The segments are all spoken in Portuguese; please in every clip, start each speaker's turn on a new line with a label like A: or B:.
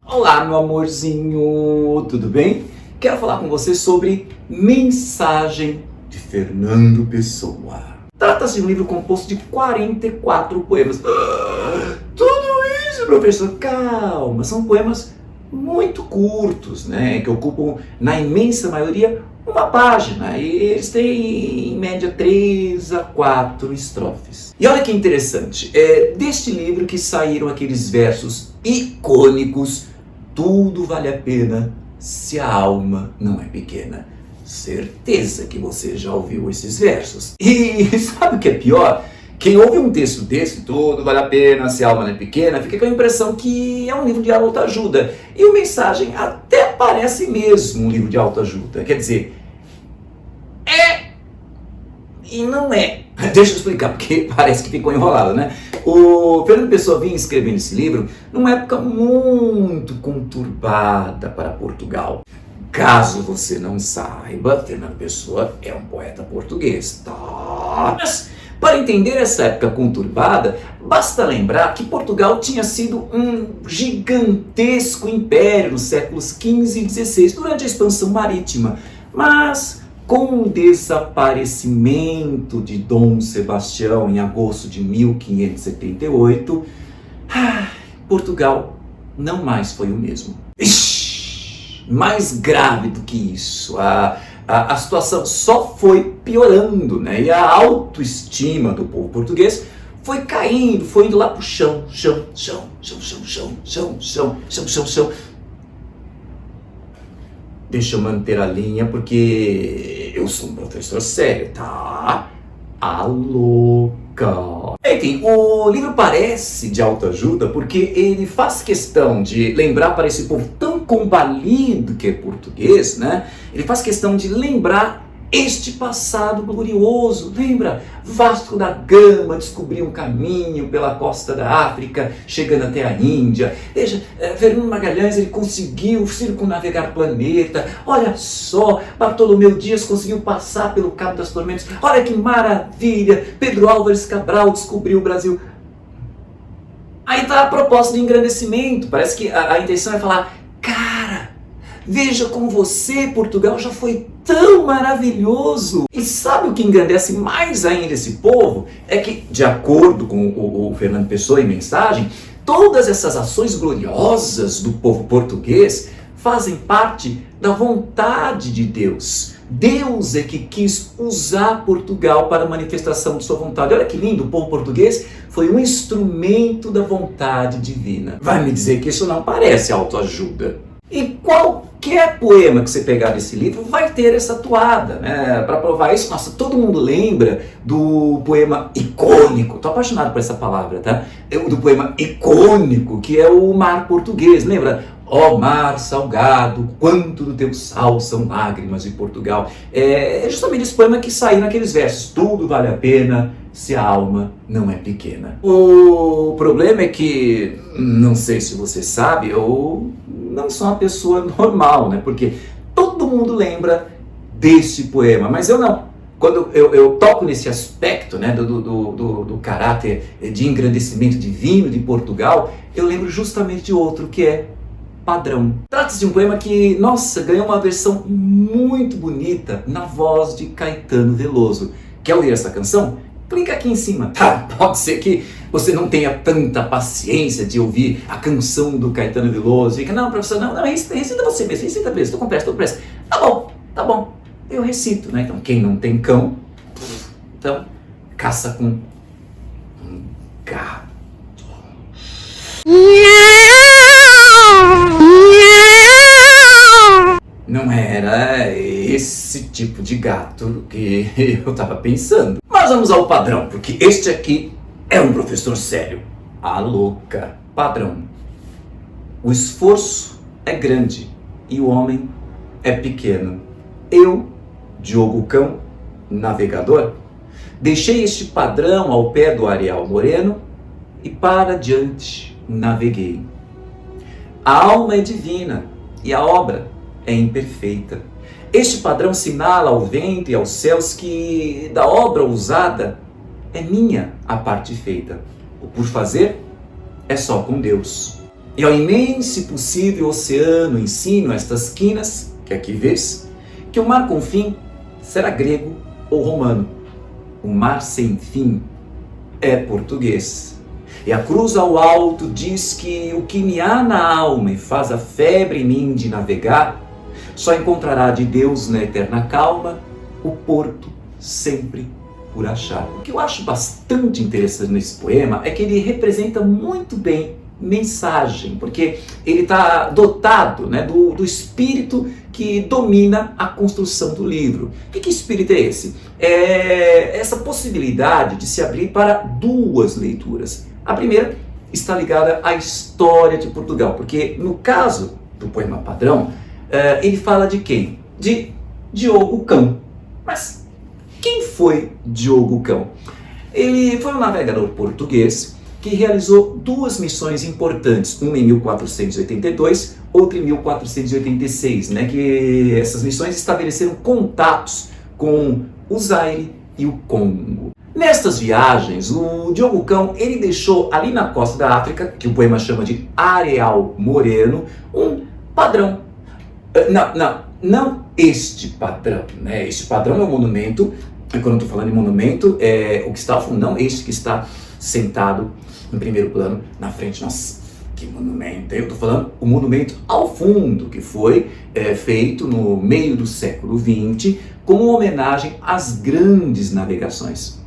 A: Olá, meu amorzinho, tudo bem? Quero falar com você sobre Mensagem de Fernando Pessoa. Trata-se de um livro composto de 44 poemas. Tudo isso, professor? Calma, são poemas muito curtos, né? Que ocupam, na imensa maioria, uma página. E eles têm, em média, 3 a 4 estrofes. E olha que interessante, é deste livro que saíram aqueles versos icônicos: tudo vale a pena se a alma não é pequena. Certeza que você já ouviu esses versos. E sabe o que é pior? Quem ouve um texto desse, tudo vale a pena se a alma não é pequena, fica com a impressão que é um livro de autoajuda. E o Mensagem até parece mesmo um livro de autoajuda. Quer dizer, é e não é. Deixa eu explicar, porque parece que ficou enrolado, né? O Fernando Pessoa vinha escrevendo esse livro numa época muito conturbada para Portugal. Caso você não saiba, Fernando Pessoa é um poeta português, tá? Mas, para entender essa época conturbada, basta lembrar que Portugal tinha sido um gigantesco império nos séculos XV e XVI, durante a expansão marítima. Mas com o desaparecimento de Dom Sebastião em agosto de 1578, Portugal não mais foi o mesmo. Ixi, mais grave do que isso, a situação só foi piorando, né? E a autoestima do povo português foi caindo, foi indo lá pro chão. Deixa eu manter a linha, porque eu sou um professor sério, tá? A louca. Enfim, o livro parece de autoajuda porque ele faz questão de lembrar para esse povo tão combalido que é português, né? Ele faz questão de lembrar este passado glorioso. Lembra? Vasco da Gama descobriu um caminho pela costa da África, chegando até a Índia. Veja, Fernando Magalhães, ele conseguiu circunnavegar o planeta. Olha só, Bartolomeu Dias conseguiu passar pelo Cabo das Tormentas. Olha que maravilha, Pedro Álvares Cabral descobriu o Brasil. Aí está a proposta de engrandecimento. Parece que a intenção é falar: cara, veja como você, Portugal, já foi tão maravilhoso. E sabe o que engrandece mais ainda esse povo? É que, de acordo com o Fernando Pessoa em Mensagem, todas essas ações gloriosas do povo português fazem parte da vontade de Deus. Deus é que quis usar Portugal para a manifestação de sua vontade. Olha que lindo, o povo português foi um instrumento da vontade divina. Vai me dizer que isso não parece autoajuda? E qualquer poema que você pegar desse livro vai ter essa toada, né? Para provar isso, nossa, todo mundo lembra do poema icônico, tô apaixonado por essa palavra, tá? Do poema icônico, que é o Mar Português, lembra? Ó mar salgado, quanto do teu sal são lágrimas de Portugal. É justamente esse poema que saiu naqueles versos: tudo vale a pena se a alma não é pequena. O problema é que, não sei se você sabe, eu não sou uma pessoa normal, né? Porque todo mundo lembra desse poema, mas eu não. Quando eu toco nesse aspecto, né, do caráter de engrandecimento divino de Portugal, eu lembro justamente de outro, que é Padrão. Trata-se de um poema que, nossa, ganhou uma versão muito bonita na voz de Caetano Veloso. Quer ouvir essa canção? Clica aqui em cima, tá? Pode ser que você não tenha tanta paciência de ouvir a canção do Caetano Veloso. Fica, não, professor, não, recita você mesmo, recita mesmo, tô com pressa. Tá bom, eu recito, né? Então, quem não tem cão, então, caça com um gato. Não era esse tipo de gato que eu tava pensando. Mas vamos ao padrão, porque este aqui é um professor sério. A louca. Padrão. O esforço é grande e o homem é pequeno. Eu, Diogo Cão, navegador, Deixei este padrão ao pé do areal moreno e para diante naveguei. A alma é divina e a obra é imperfeita. Este padrão sinala ao vento e aos céus que da obra usada é minha a parte feita. O por fazer é só com Deus. E ao imenso e possível oceano ensino estas quinas, que aqui vês, que o mar com fim será grego ou romano. O mar sem fim é português. E a cruz ao alto diz que o que me há na alma e faz a febre em mim de navegar, só encontrará de Deus na eterna calma o porto sempre por achar. O que eu acho bastante interessante nesse poema é que ele representa muito bem mensagem, porque ele está dotado, né, do espírito que domina a construção do livro. Que espírito é esse? É essa possibilidade de se abrir para duas leituras. A primeira está ligada à história de Portugal, porque no caso do poema padrão, ele fala de quem? De Diogo Cão. Mas quem foi Diogo Cão? Ele foi um navegador português que realizou duas missões importantes, uma em 1482, outra em 1486, né? Que essas missões estabeleceram contatos com o Zaire e o Congo. Nestas viagens, o Diogo Cão, ele deixou ali na costa da África, que o poema chama de Areal Moreno, um padrão. Não este padrão, né? Este padrão é um monumento, e quando eu estou falando em monumento, é o que está ao fundo, não este que está sentado em primeiro plano na frente. Nossa, que monumento! Eu estou falando o monumento ao fundo, que foi feito no meio do século XX, como homenagem às grandes navegações.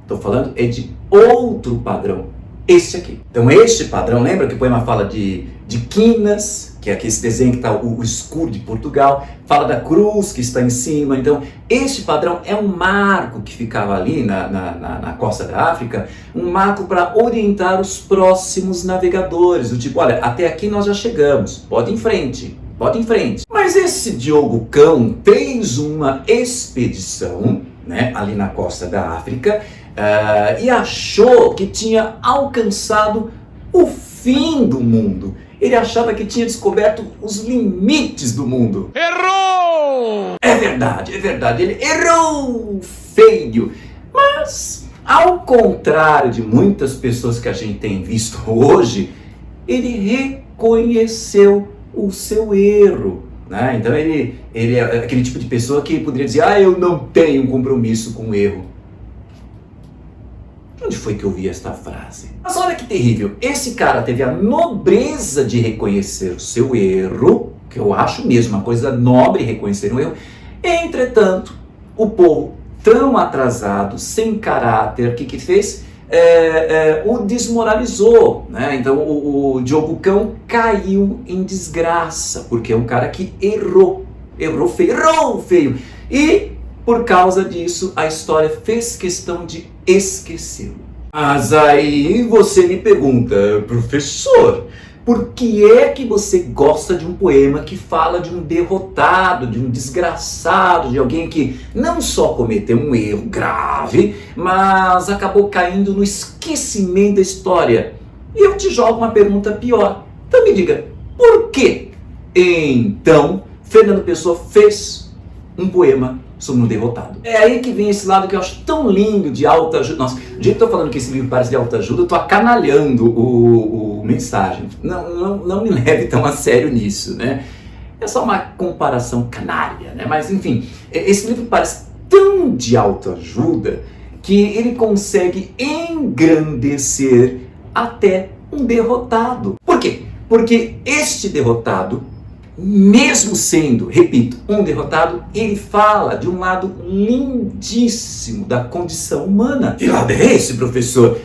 A: Estou falando de outro padrão, este aqui. Então este padrão, lembra que o poema fala de quinas, que é aqui esse desenho que está o escudo de Portugal, fala da cruz que está em cima. Então este padrão é um marco que ficava ali na costa da África, um marco para orientar os próximos navegadores, do tipo, olha, até aqui nós já chegamos, pode ir em frente. Pode ir em frente. Mas esse Diogo Cão fez uma expedição, né, ali na costa da África, e achou que tinha alcançado o fim do mundo. Ele achava que tinha descoberto os limites do mundo. Errou! É verdade, ele errou feio. Mas, ao contrário de muitas pessoas que a gente tem visto hoje, ele reconheceu o seu erro, né? Então ele é aquele tipo de pessoa que poderia dizer, eu não tenho compromisso com o erro. Onde foi que eu vi esta frase? Mas olha que terrível, esse cara teve a nobreza de reconhecer o seu erro, que eu acho mesmo uma coisa nobre reconhecer um erro. Entretanto, o povo tão atrasado, sem caráter, o que fez? O desmoralizou, né? Então o Diogo Cão caiu em desgraça, porque é um cara que errou feio, e por causa disso a história fez questão de esquecê-lo. Mas aí você me pergunta, professor, por que é que você gosta de um poema que fala de um derrotado, de um desgraçado, de alguém que não só cometeu um erro grave, mas acabou caindo no esquecimento da história? E eu te jogo uma pergunta pior. Então me diga, por que então Fernando Pessoa fez um poema sobre um derrotado? É aí que vem esse lado que eu acho tão lindo de autoajuda. Nossa, do jeito que eu estou falando que esse livro parece de autoajuda, eu estou acanalhando o mensagem. Não me leve tão a sério nisso, né? É só uma comparação canalha, né? Mas enfim, esse livro parece tão de autoajuda que ele consegue engrandecer até um derrotado. Por quê? Porque este derrotado, mesmo sendo, repito, um derrotado, ele fala de um lado lindíssimo da condição humana. Que lado é esse, professor?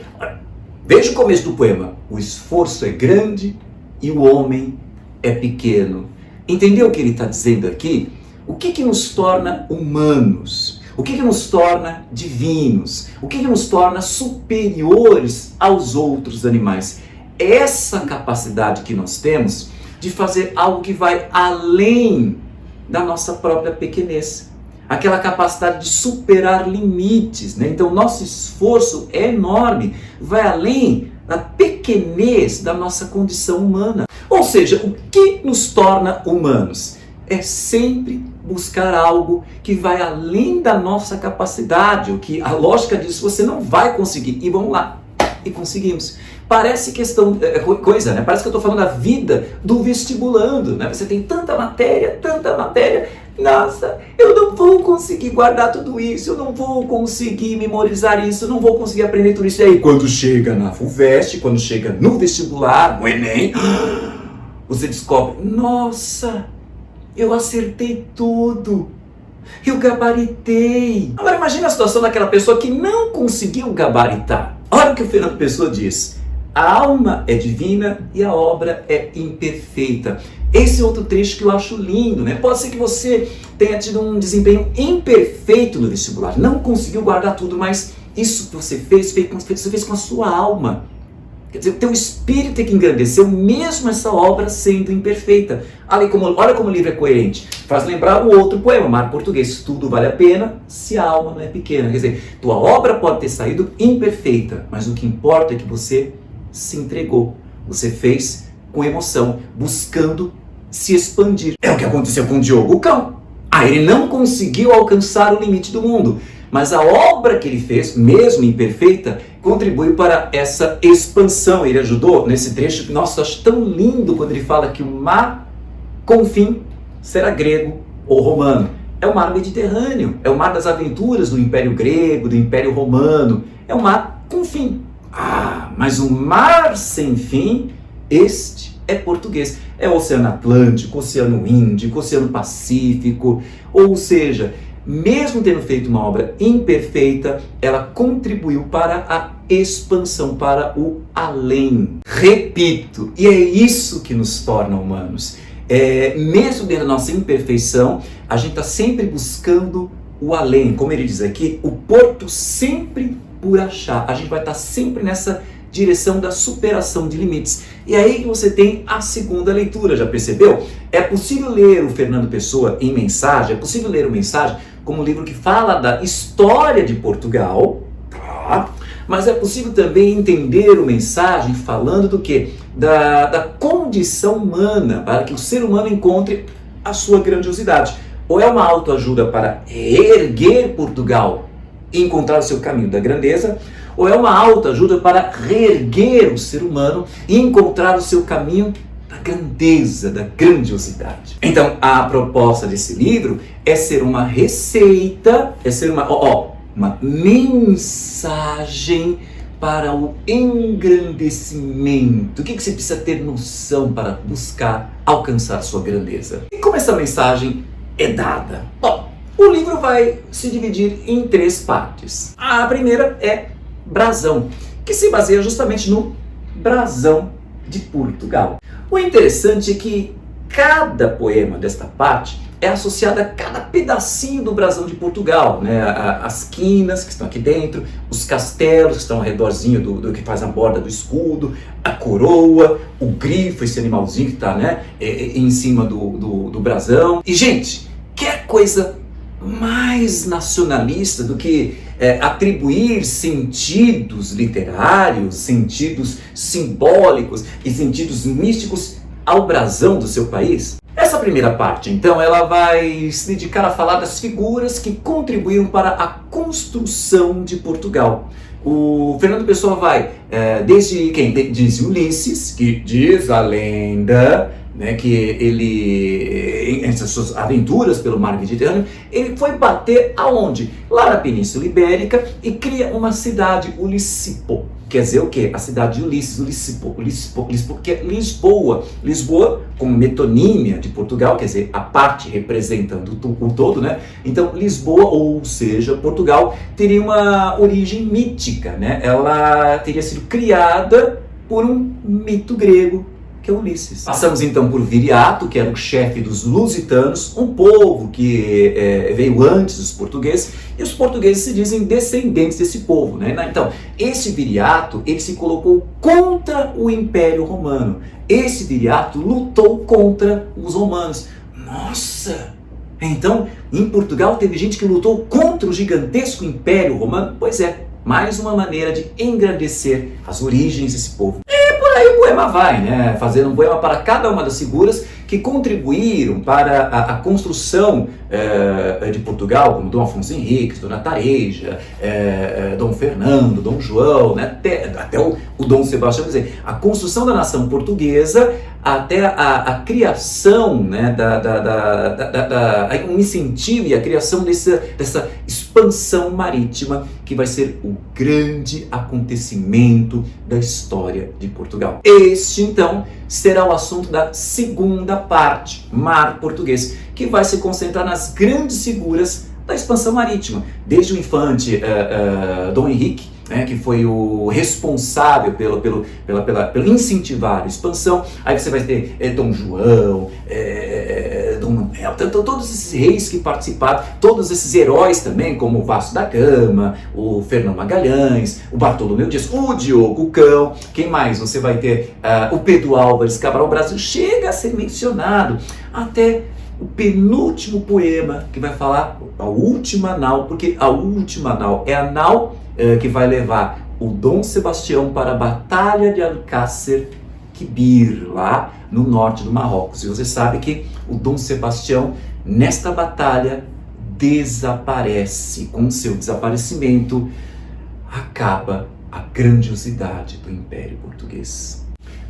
A: Veja o começo do poema. O esforço é grande e o homem é pequeno. Entendeu o que ele está dizendo aqui? O que nos torna humanos? O que nos torna divinos? O que nos torna superiores aos outros animais? Essa capacidade que nós temos de fazer algo que vai além da nossa própria pequenez. aquela capacidade de superar limites, né? Então, nosso esforço é enorme, vai além da pequenez da nossa condição humana. Ou seja, o que nos torna humanos? É sempre buscar algo que vai além da nossa capacidade, o que a lógica diz, você não vai conseguir. E vamos lá, e conseguimos. Parece coisa, né? Parece que eu estou falando da vida do vestibulando, né? Você tem tanta matéria, nossa, eu não vou conseguir guardar tudo isso, eu não vou conseguir memorizar isso, eu não vou conseguir aprender tudo isso. E aí, quando chega na FUVEST, quando chega no vestibular, no Enem, você descobre, nossa, eu acertei tudo, eu gabaritei. Agora imagine a situação daquela pessoa que não conseguiu gabaritar. Olha o que o Fernando Pessoa diz. A alma é divina e a obra é imperfeita. Esse é outro trecho que eu acho lindo, né? Pode ser que você tenha tido um desempenho imperfeito no vestibular, não conseguiu guardar tudo, mas isso que você fez com a sua alma. Quer dizer, o teu espírito tem que engrandecer, mesmo essa obra sendo imperfeita. Olha como o livro é coerente. Faz lembrar o outro poema, Mar Português. Tudo vale a pena se a alma não é pequena. Quer dizer, tua obra pode ter saído imperfeita, mas o que importa é que você se entregou. Você fez com emoção, buscando se expandir. É o que aconteceu com o Diogo Cão. Ele não conseguiu alcançar o limite do mundo, mas a obra que ele fez, mesmo imperfeita, contribuiu para essa expansão. Ele ajudou nesse trecho, nossa, eu acho tão lindo quando ele fala que o mar com fim será grego ou romano. É o mar Mediterrâneo, é o mar das aventuras do Império Grego, do Império Romano, é o mar com fim. Mas o mar sem fim, este é português. É o Oceano Atlântico, Oceano Índico, Oceano Pacífico, ou seja, mesmo tendo feito uma obra imperfeita, ela contribuiu para a expansão, para o além. Repito, e é isso que nos torna humanos. Mesmo dentro da nossa imperfeição, a gente está sempre buscando o além. Como ele diz aqui, o porto sempre por achar. A gente vai estar sempre nessa direção da superação de limites. E aí que você tem a segunda leitura, já percebeu? É possível ler o Fernando Pessoa em Mensagem, é possível ler o Mensagem como um livro que fala da história de Portugal, tá? Mas é possível também entender o Mensagem falando do quê? Da condição humana, para que o ser humano encontre a sua grandiosidade. Ou é uma autoajuda para erguer Portugal e encontrar o seu caminho da grandeza, ou é uma autoajuda para reerguer o ser humano e encontrar o seu caminho da grandeza, da grandiosidade. Então, a proposta desse livro é ser uma receita, é ser uma mensagem para o engrandecimento. O que você precisa ter noção para buscar alcançar sua grandeza? E como essa mensagem é dada? O livro vai se dividir em 3 partes. A primeira é Brasão, que se baseia justamente no brasão de Portugal. O interessante é que cada poema desta parte é associado a cada pedacinho do brasão de Portugal, né? As quinas que estão aqui dentro, os castelos que estão ao redorzinho do que faz a borda do escudo, a coroa, o grifo, esse animalzinho que está, né, em cima do brasão. E, gente, quer coisa mais nacionalista do que atribuir sentidos literários, sentidos simbólicos e sentidos místicos ao brasão do seu país? Essa primeira parte, então, ela vai se dedicar a falar das figuras que contribuíram para a construção de Portugal. O Fernando Pessoa vai, desde quem? Diz Ulisses, que diz a lenda, né, que ele, em suas aventuras pelo mar Mediterrâneo, ele foi bater aonde? Lá na Península Ibérica e cria uma cidade, Ulicipo. Quer dizer o quê? A cidade de Ulisses, Ulicipo, que é Lisboa. Lisboa, como metonímia de Portugal, quer dizer, a parte representando o todo, né? Então, Lisboa, ou seja, Portugal, teria uma origem mítica, né? Ela teria sido criada por um mito grego, que é Ulisses. Passamos então por Viriato, que era o chefe dos lusitanos, um povo que veio antes dos portugueses, e os portugueses se dizem descendentes desse povo, né? Então, esse Viriato, ele se colocou contra o Império Romano. Esse Viriato lutou contra os romanos. Nossa! Então, em Portugal teve gente que lutou contra o gigantesco Império Romano. Pois é, mais uma maneira de engrandecer as origens desse povo. Aí o poema vai, né? Fazendo um poema para cada uma das figuras que contribuíram para a construção de Portugal, como Dom Afonso Henriques, Dona Tareja, Dom Fernando, Dom João, né? até o Dom Sebastião, quer dizer, a construção da nação portuguesa até a criação, né, um incentivo e a criação dessa expansão marítima que vai ser o grande acontecimento da história de Portugal. Este, então, será o assunto da segunda parte, Mar Português, que vai se concentrar nas grandes figuras da expansão marítima, desde o infante Dom Henrique, que foi o responsável pelo incentivar a expansão. Aí você vai ter Dom João, Dom Manuel, todos esses reis que participaram, todos esses heróis também, como o Vasco da Gama, o Fernão Magalhães, o Bartolomeu Dias, o Diogo Cão, quem mais? Você vai ter o Pedro Álvares Cabral. O Brasil chega a ser mencionado até o penúltimo poema, que vai falar a última nau, porque a última nau é a nau que vai levar o Dom Sebastião para a Batalha de Alcácer Quibir, lá no norte do Marrocos. E você sabe que o Dom Sebastião, nesta batalha, desaparece. Com seu desaparecimento, acaba a grandiosidade do Império Português.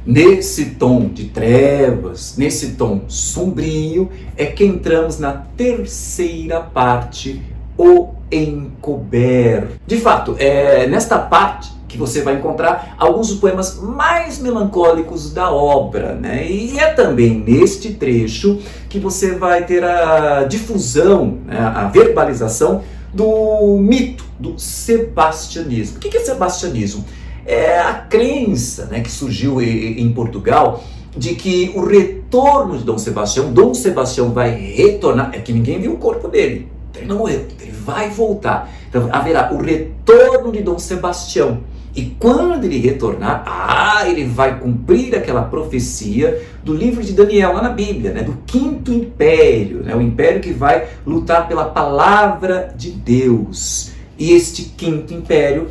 A: Nesse tom de trevas, nesse tom sombrio, é que entramos na terceira parte, o encoberto. De fato, é nesta parte que você vai encontrar alguns dos poemas mais melancólicos da obra, né? E é também neste trecho que você vai ter a difusão, né, a verbalização do mito do sebastianismo. O que é sebastianismo? É a crença, né, que surgiu em Portugal de que o retorno de Dom Sebastião vai retornar, é que ninguém viu o corpo dele, ele não morreu, ele vai voltar. Então haverá o retorno de Dom Sebastião. E quando ele retornar, ele vai cumprir aquela profecia do livro de Daniel, lá na Bíblia, né, do quinto império, né, o império que vai lutar pela palavra de Deus. E este quinto império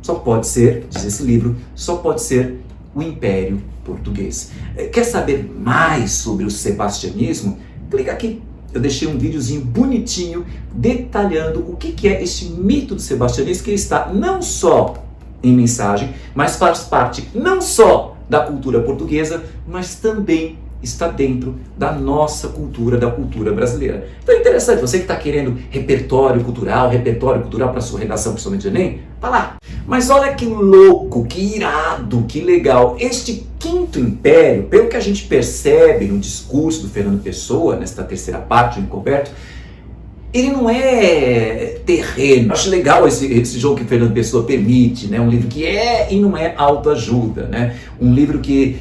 A: só pode ser, diz esse livro, só pode ser o Império Português. Quer saber mais sobre o sebastianismo? Clica aqui. Eu deixei um videozinho bonitinho detalhando o que é este mito do sebastianismo, que está não só em mensagem, mas faz parte não só da cultura portuguesa, mas também está dentro da nossa cultura, da cultura brasileira. Então é interessante, você que está querendo repertório cultural para sua redação, principalmente de Enem, tá lá. Mas olha que louco, que irado, que legal. Este quinto império, pelo que a gente percebe no discurso do Fernando Pessoa, nesta terceira parte do Encoberto, ele não é terreno. Acho legal esse jogo que Fernando Pessoa permite, né? Um livro que é e não é autoajuda, né? Um livro que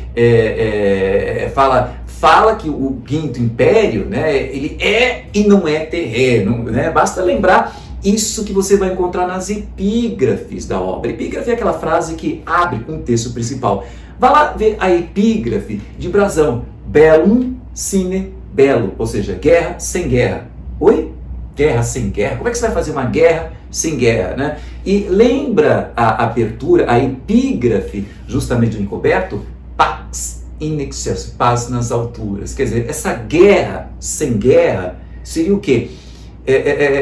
A: fala que o Quinto Império, né, ele é e não é terreno, né? Basta lembrar isso que você vai encontrar nas epígrafes da obra. Epígrafe é aquela frase que abre um texto principal. Vá lá ver a epígrafe de Brazão. Bellum sine bello, ou seja, guerra sem guerra. Oi? Guerra sem guerra? Como é que você vai fazer uma guerra sem guerra, né? E lembra a abertura, a epígrafe justamente do Encoberto? Pax in excelsis, paz nas alturas. Quer dizer, essa guerra sem guerra seria o quê?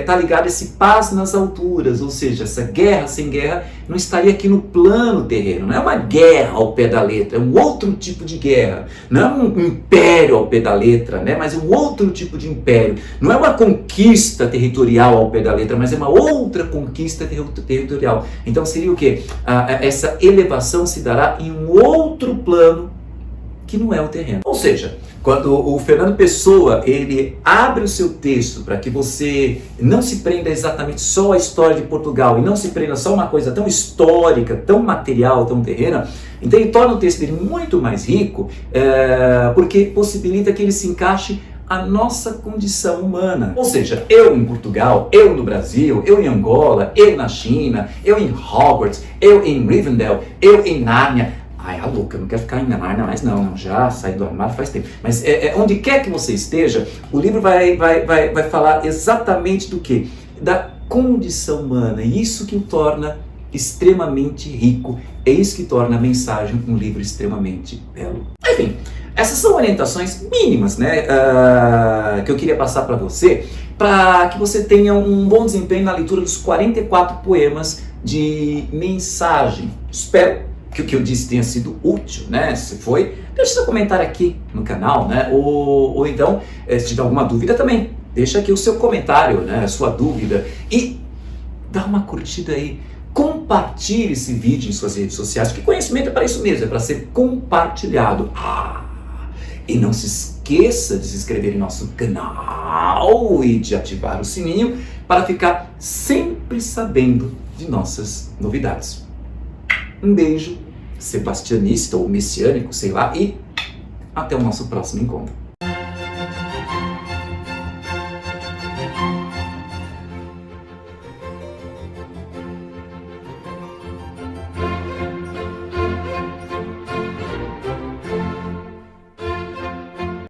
A: Tá ligado a esse paz nas alturas, ou seja, essa guerra sem guerra não estaria aqui no plano terreno, não é uma guerra ao pé da letra, é um outro tipo de guerra, não é um império ao pé da letra, né, mas é um outro tipo de império, não é uma conquista territorial ao pé da letra, mas é uma outra conquista territorial. Então seria o quê? Essa elevação se dará em um outro plano que não é o terreno. Ou seja, quando o Fernando Pessoa ele abre o seu texto para que você não se prenda exatamente só à história de Portugal e não se prenda só a uma coisa tão histórica, tão material, tão terrena, então ele torna o texto dele muito mais rico, porque possibilita que ele se encaixe a nossa condição humana. Ou seja, eu em Portugal, eu no Brasil, eu em Angola, eu na China, eu em Hogwarts, eu em Rivendell, eu em Nárnia. Ai, a louca, eu não quero ficar em Nárnia mais não, já saí do armário faz tempo. Mas onde quer que você esteja, o livro vai falar exatamente do quê? Da condição humana, e isso que o torna extremamente rico, é isso que torna a mensagem um livro extremamente belo. Enfim, essas são orientações mínimas, né, que eu queria passar para você que você tenha um bom desempenho na leitura dos 44 poemas de mensagem. Espero que o que eu disse tenha sido útil, né? Se foi, deixa seu comentário aqui no canal, né? Ou então, se tiver alguma dúvida também, deixa aqui o seu comentário, né? A sua dúvida, e dá uma curtida aí. Compartilhe esse vídeo em suas redes sociais, porque conhecimento é para isso mesmo, é para ser compartilhado. E não se esqueça de se inscrever em nosso canal e de ativar o sininho para ficar sempre sabendo de nossas novidades. Um beijo sebastianista ou messiânico, sei lá, e até o nosso próximo encontro.